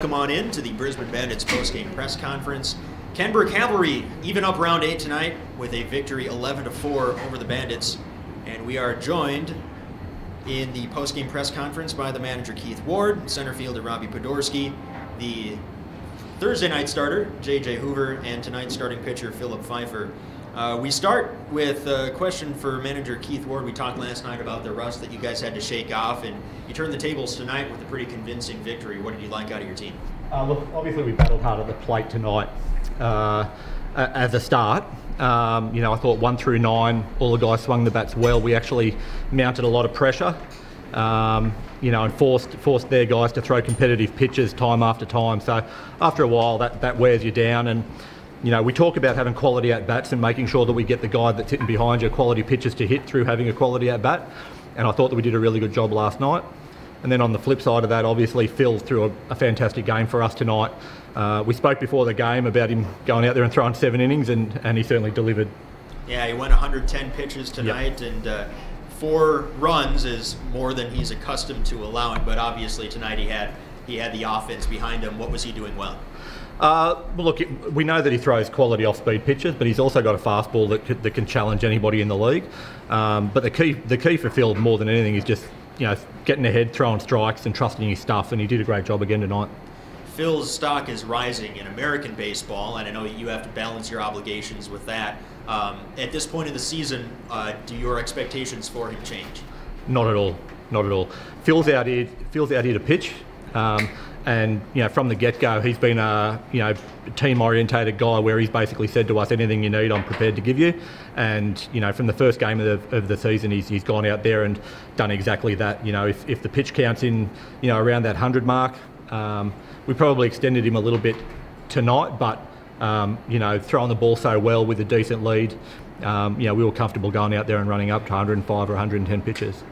Come on in to the Brisbane Bandits post-game press conference. Canberra Calvary even up round 8 tonight with a victory 11-4 over the Bandits. And we are joined in the post-game press conference by the manager Keith Ward, center fielder Robbie Podorski, the Thursday night starter J.J. Hoover, and tonight's starting pitcher Philip Pfeiffer. We start with a question for manager Keith Ward. We talked last night about the rust that you guys had to shake off, and you turned the tables tonight with a pretty convincing victory. What did you like out of your team? Look, obviously we battled hard at the plate tonight as a start. I thought 1 through 9, all the guys swung the bats well. We actually mounted a lot of pressure, and forced their guys to throw competitive pitches time after time. So after a while, that wears you down. And we talk about having quality at-bats and making sure that we get the guy that's hitting behind you quality pitches to hit through having a quality at-bat. And I thought that we did a really good job last night. And then on the flip side of that, obviously Phil threw a fantastic game for us tonight. We spoke before the game about him going out there and throwing 7 innings, and he certainly delivered. Yeah, he went 110 pitches tonight, yep. And 4 runs is more than he's accustomed to allowing. But obviously tonight he had the offense behind him. What was he doing well? Look, we know that he throws quality off-speed pitches, but he's also got a fastball that can challenge anybody in the league. But the key for Phil more than anything is just getting ahead, throwing strikes, and trusting his stuff. And he did a great job again tonight. Phil's stock is rising in American baseball, and I know you have to balance your obligations with that. At this point in the season, do your expectations for him change? Not at all. Not at all. Phil's out here to pitch. And from the get-go, he's been a team-orientated guy where he's basically said to us, anything you need, I'm prepared to give you. And from the first game of the season, he's gone out there and done exactly that. If the pitch counts in around that 100 mark, we probably extended him a little bit tonight, but throwing the ball so well with a decent lead, we were comfortable going out there and running up to 105 or 110 pitches.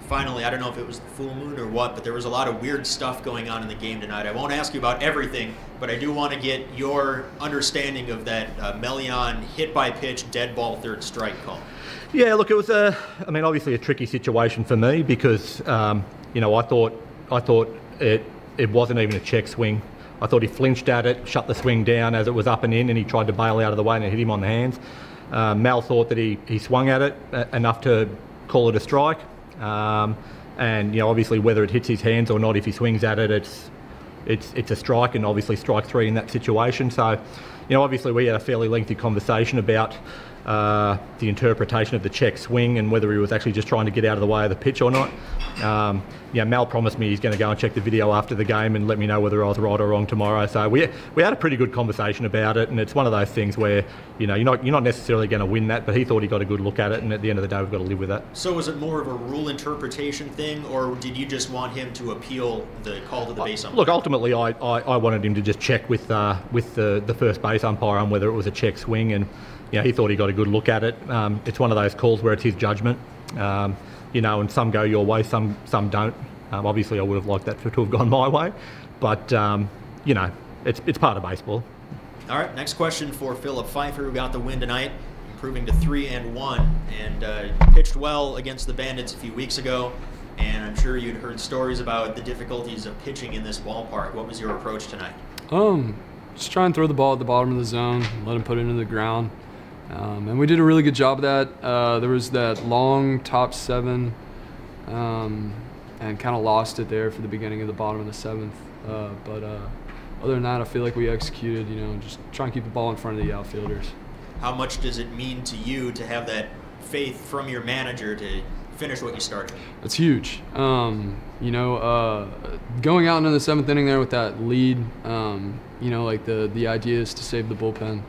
Finally, I don't know if it was the full moon or what, but there was a lot of weird stuff going on in the game tonight. I won't ask you about everything, but I do want to get your understanding of that Melion hit by pitch, dead ball, third strike call. Yeah, look, it was obviously a tricky situation for me because I thought it wasn't even a check swing. I thought he flinched at it, shut the swing down as it was up and in, and he tried to bail out of the way and it hit him on the hands. Mel thought that he swung at it enough to call it a strike. And obviously whether it hits his hands or not, if he swings at it, it's a strike, and obviously strike 3 in that situation. So obviously we had a fairly lengthy conversation about the interpretation of the check swing and whether he was actually just trying to get out of the way of the pitch or not. Mal promised me he's going to go and check the video after the game and let me know whether I was right or wrong tomorrow. So we had a pretty good conversation about it, and it's one of those things where you're not necessarily going to win that, but he thought he got a good look at it, and at the end of the day we've got to live with that. So was it more of a rule interpretation thing, or did you just want him to appeal the call to the base umpire? Look, ultimately I wanted him to just check with the first base umpire on whether it was a check swing, and he thought he got a good look at it. It's one of those calls where it's his judgment. And some go your way, some don't. Obviously, I would have liked that to have gone my way, but it's part of baseball. All right, next question for Philip Pfeiffer, who got the win tonight, improving to 3-1, and pitched well against the Bandits a few weeks ago. And I'm sure you'd heard stories about the difficulties of pitching in this ballpark. What was your approach tonight? Just try and throw the ball at the bottom of the zone, let him put it into the ground. And we did a really good job of that. There was that long top 7, and kind of lost it there for the beginning of the bottom of the 7th. But other than that, I feel like we executed, just try and keep the ball in front of the outfielders. How much does it mean to you to have that faith from your manager to finish what you started? It's huge. Going out into the 7th inning there with that lead, like the idea is to save the bullpen.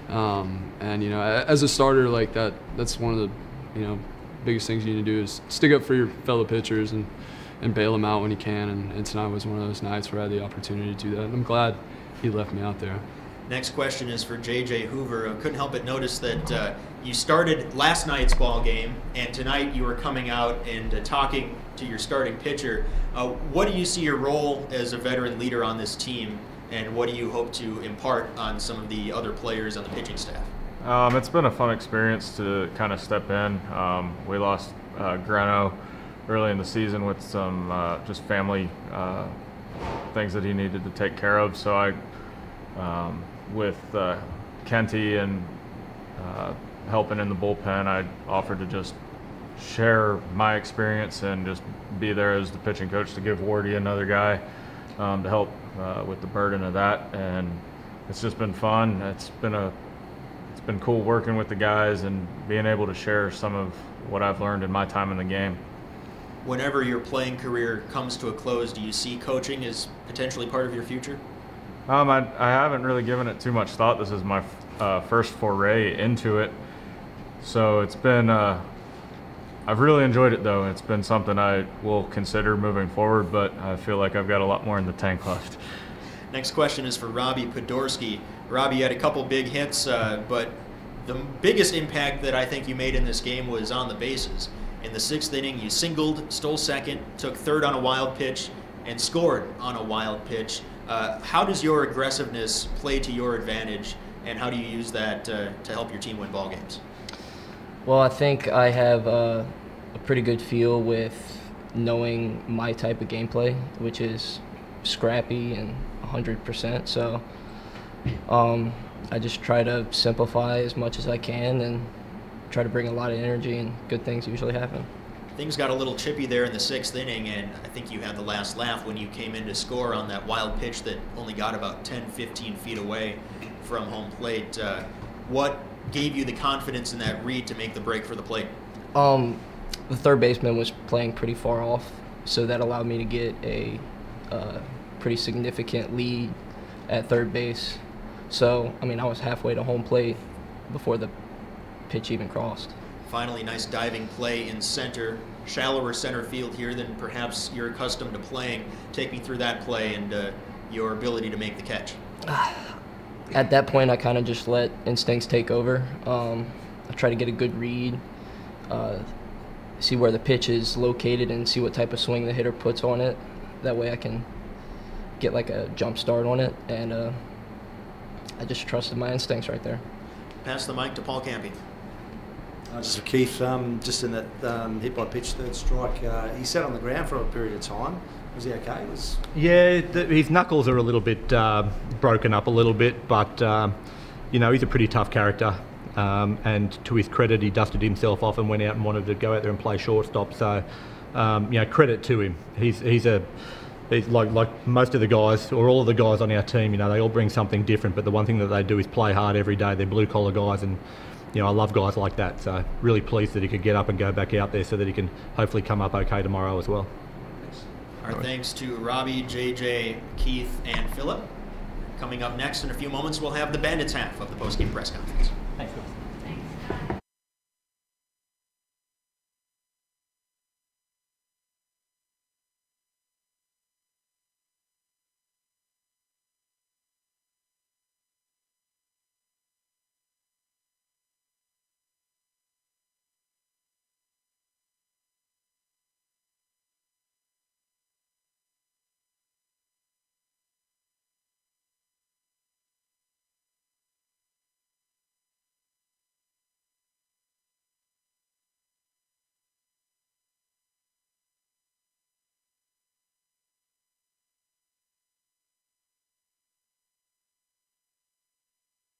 As a starter, like that's one of the, biggest things you need to do is stick up for your fellow pitchers and bail them out when you can. And tonight was one of those nights where I had the opportunity to do that. And I'm glad he left me out there. Next question is for J.J. Hoover. I couldn't help but notice that you started last night's ball game, and tonight you were coming out and talking to your starting pitcher. What do you see your role as a veteran leader on this team? And what do you hope to impart on some of the other players on the pitching staff? It's been a fun experience to kind of step in. We lost Grano early in the season with some just family things that he needed to take care of. So with Kenty and helping in the bullpen, I offered to just share my experience and just be there as the pitching coach to give Wardy another guy to help with the burden of that. And it's just been fun. It's been cool working with the guys and being able to share some of what I've learned in my time in the game. Whenever your playing career comes to a close, do you see coaching as potentially part of your future? I haven't really given it too much thought. This is my first foray into it. So it's been, I've really enjoyed it though. It's been something I will consider moving forward, but I feel like I've got a lot more in the tank left. Next question is for Robbie Podorski. Robbie, you had a couple big hits, but the biggest impact that I think you made in this game was on the bases. In the 6th inning, you singled, stole second, took third on a wild pitch, and scored on a wild pitch. How does your aggressiveness play to your advantage, and how do you use that to help your team win ball games? Well, I think I have a pretty good feel with knowing my type of gameplay, which is scrappy and 100%. So I just try to simplify as much as I can and try to bring a lot of energy, and good things usually happen. Things got a little chippy there in the 6th inning, and I think you had the last laugh when you came in to score on that wild pitch that only got about 10, 15 feet away from home plate. What gave you the confidence in that read to make the break for the plate? The third baseman was playing pretty far off, so that allowed me to get a pretty significant lead at third base. So, I mean, I was halfway to home plate before the pitch even crossed. Finally, nice diving play in center, shallower center field here than perhaps you're accustomed to playing. Take me through that play and your ability to make the catch. At that point, I kind of just let instincts take over. I try to get a good read, see where the pitch is located, and see what type of swing the hitter puts on it. That way I can get like a jump start on it, and I just trusted my instincts right there. Pass the mic to Paul Campy. Just for Keith, just in that hit by pitch, third strike, he sat on the ground for a period of time. Was he okay? Yeah, his knuckles are a little bit broken up a little bit, but you know, he's a pretty tough character. And to his credit, he dusted himself off and went out and wanted to go out there and play shortstop. So, you know, credit to him. He's like most of the guys, or all of the guys on our team. You know, they all bring something different, but the one thing that they do is play hard every day. They're blue collar guys, and you know, I love guys like that. So really pleased that he could get up and go back out there so that he can hopefully come up okay tomorrow as well. Our thanks to Robbie, JJ, Keith, and Philip. Coming up next in a few moments, we'll have the Bandits half of the postgame press conference. Thanks, Phil.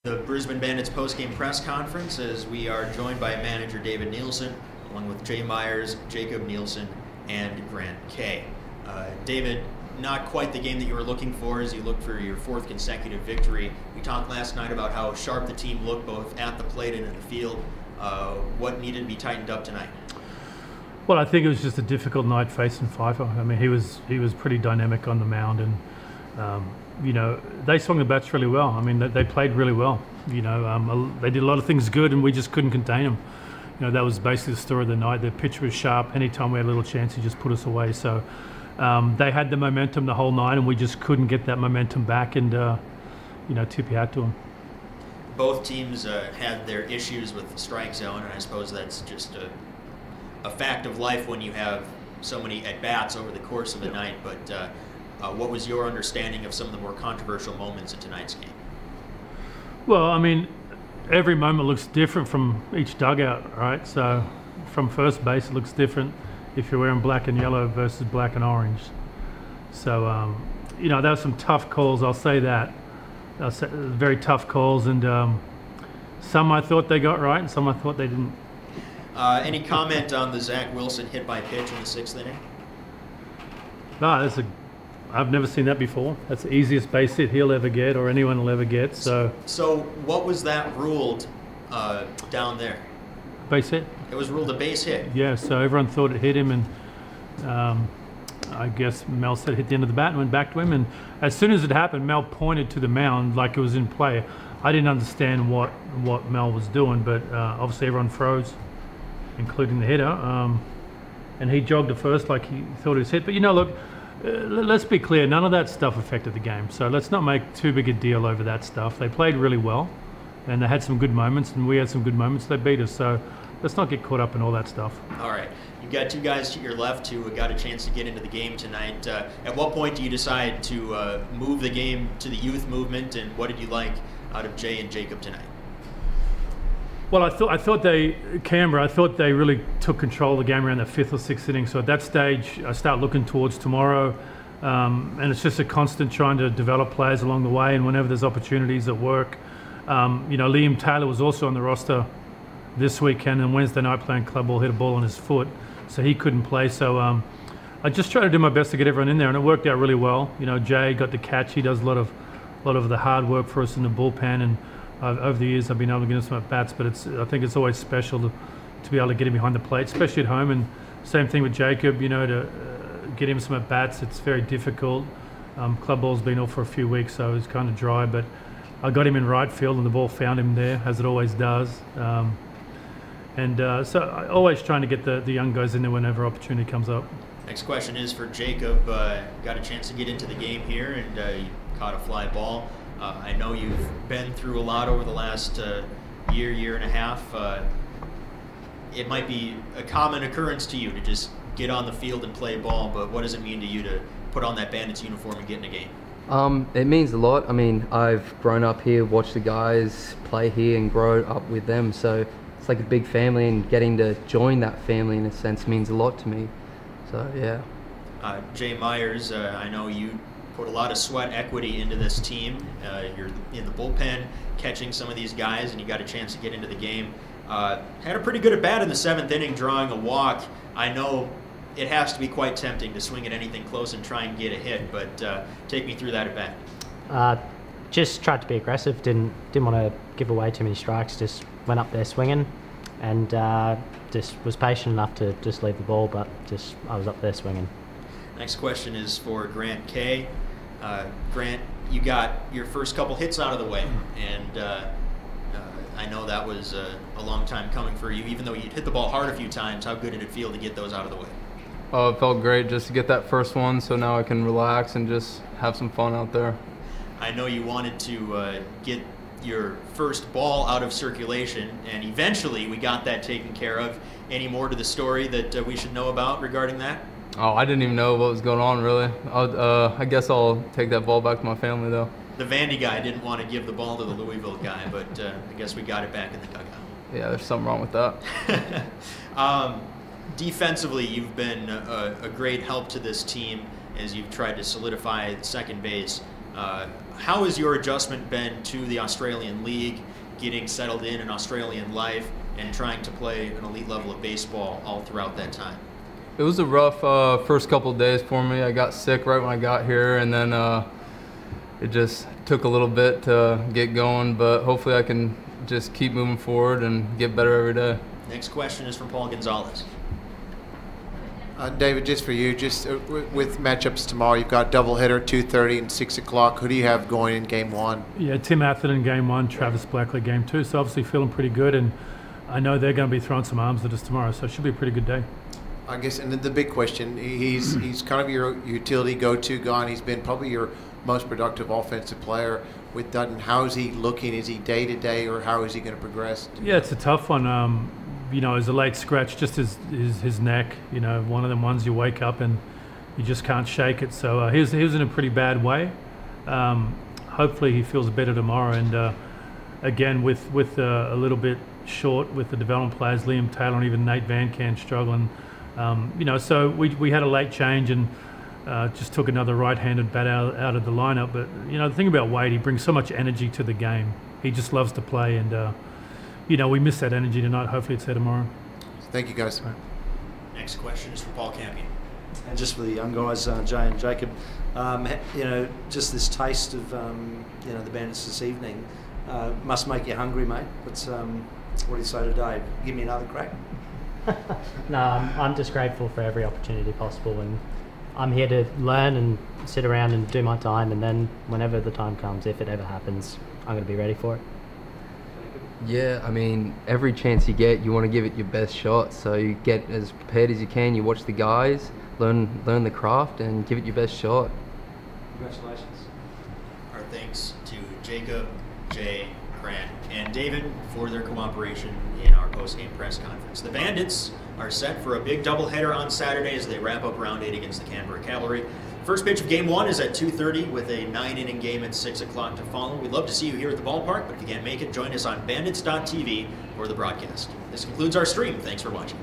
The Brisbane Bandits postgame press conference, as we are joined by manager David Nielsen, along with Jay Myers, Jacob Nielsen, and Grant Kay. David, not quite the game that you were looking for as you looked for your 4th consecutive victory. We talked last night about how sharp the team looked both at the plate and in the field. What needed to be tightened up tonight? Well, I think it was just a difficult night facing Pfeiffer. I mean, he was pretty dynamic on the mound, and you know, they swung the bats really well. I mean, they played really well. You know, they did a lot of things good, and we just couldn't contain them. You know, that was basically the story of the night. Their pitch was sharp. Anytime we had a little chance, he just put us away. So they had the momentum the whole night, and we just couldn't get that momentum back. And you know, tip your hat to them. Both teams had their issues with the strike zone, and I suppose that's just a fact of life when you have so many at-bats over the course of a night. But what was your understanding of some of the more controversial moments in tonight's game? Well, I mean, every moment looks different from each dugout, right? So from first base, it looks different if you're wearing black and yellow versus black and orange. So, you know, there were some tough calls, I'll say that. Very tough calls, and some I thought they got right and some I thought they didn't. Any comment on the Zach Wilson hit by pitch in the 6th inning? No, I've never seen that before. That's the easiest base hit he'll ever get, or anyone will ever get. So what was that ruled down there? Base hit? It was ruled a base hit. Yeah, so everyone thought it hit him, and I guess Mel said it hit the end of the bat and went back to him. And as soon as it happened, Mel pointed to the mound like it was in play. I didn't understand what Mel was doing, but obviously everyone froze, including the hitter. And he jogged at first like he thought it was hit. But, you know, look, let's be clear, none of that stuff affected the game. So let's not make too big a deal over that stuff. They played really well, and they had some good moments, and we had some good moments. They beat us. So let's not get caught up in all that stuff. All right. You've got 2 guys to your left who got a chance to get into the game tonight. At what point do you decide to move the game to the youth movement, and what did you like out of Jay and Jacob tonight? Well, I thought Canberra, I thought they really took control of the game around the 5th or 6th inning. So at that stage, I start looking towards tomorrow, and it's just a constant trying to develop players along the way. And whenever there's opportunities at work, you know, Liam Taylor was also on the roster this weekend, and Wednesday night playing club ball, hit a ball on his foot, so he couldn't play. So I just tried to do my best to get everyone in there, and it worked out really well. You know, Jay got the catch. He does a lot of the hard work for us in the bullpen, and over the years I've been able to get him some at bats. But I think it's always special to be able to get him behind the plate, especially at home. And same thing with Jacob. You know, to get him some at bats, it's very difficult. Club ball's been off for a few weeks, so it's kind of dry. But I got him in right field, and the ball found him there, as it always does. So I always trying to get the young guys in there whenever opportunity comes up. Next question is for Jacob. Got a chance to get into the game here, and you caught a fly ball. I know you've been through a lot over the last year and a half. It might be a common occurrence to you to just get on the field and play ball, but what does it mean to you to put on that Bandits uniform and get in a game? It means a lot. I mean, I've grown up here, watched the guys play here and grow up with them, so it's like a big family, and getting to join that family in a sense means a lot to me. So yeah. Jay Myers, I know you put a lot of sweat equity into this team. You're in the bullpen catching some of these guys, and you got a chance to get into the game. Had a pretty good at bat in the 7th inning, drawing a walk. I know it has to be quite tempting to swing at anything close and try and get a hit, but take me through that at bat. Just tried to be aggressive. Didn't want to give away too many strikes. Just went up there swinging, and just was patient enough to just leave the ball, but I was up there swinging. Next question is for Grant Kay. Grant, you got your first couple hits out of the way, and I know that was a long time coming for you. Even though you'd hit the ball hard a few times, how good did it feel to get those out of the way? Oh, it felt great just to get that first one, so now I can relax and just have some fun out there. I know you wanted to get your first ball out of circulation, and eventually we got that taken care of. Any more to the story that we should know about regarding that? Oh, I didn't even know what was going on, really. I guess I'll take that ball back to my family, though. The Vandy guy didn't want to give the ball to the Louisville guy, but I guess we got it back in the dugout. Yeah, there's something wrong with that. Defensively, you've been a great help to this team as you've tried to solidify second base. How has your adjustment been to the Australian League, getting settled in Australian life, and trying to play an elite level of baseball all throughout that time? It was a rough first couple of days for me. I got sick right when I got here, and then it just took a little bit to get going, but hopefully I can just keep moving forward and get better every day. Next question is from Paul Gonzalez. David, just for you, with matchups tomorrow, you've got doubleheader, 2:30 and 6 o'clock. Who do you have going in game one? Yeah, Tim Atherton game one, Travis Blackley game two. So obviously feeling pretty good, and I know they're going to be throwing some arms at us tomorrow, so it should be a pretty good day. I guess, and then the big question, he's kind of your utility go-to guy, and he's been probably your most productive offensive player with Dutton. How is he looking? Is he day-to-day, or how is he going to progress? Yeah, it's a tough one. You know, as a late scratch, just his neck, you know, one of them ones you wake up and you just can't shake it. So he was in a pretty bad way. Hopefully he feels better tomorrow. And again, with a little bit short with the development players, Liam Taylor and even Nate Van Can struggling. You know, so we had a late change, and just took another right-handed bat out of the lineup. But you know, the thing about Wade, he brings so much energy to the game. He just loves to play, and you know, we miss that energy tonight. Hopefully, it's there tomorrow. Thank you, guys. Right. Next question is from Paul Campion. And just for the young guys, Jay and Jacob, you know, just this taste of you know, the Bandits this evening must make you hungry, mate. But what do you say to Dave? Give me another crack. No, I'm just grateful for every opportunity possible, and I'm here to learn and sit around and do my time, and then whenever the time comes, if it ever happens, I'm going to be ready for it. Yeah, I mean, every chance you get, you want to give it your best shot. So you get as prepared as you can. You watch the guys, learn the craft, and give it your best shot. Congratulations. Our thanks to Jacob, Jay, Grant, and David for their cooperation in our post-game press conference. The Bandits are set for a big doubleheader on Saturday as they wrap up round 8 against the Canberra Calvary. First pitch of game 1 is at 2:30 with a 9-inning game at 6 o'clock to follow. We'd love to see you here at the ballpark, but if you can't make it, join us on bandits.tv for the broadcast. This concludes our stream. Thanks for watching.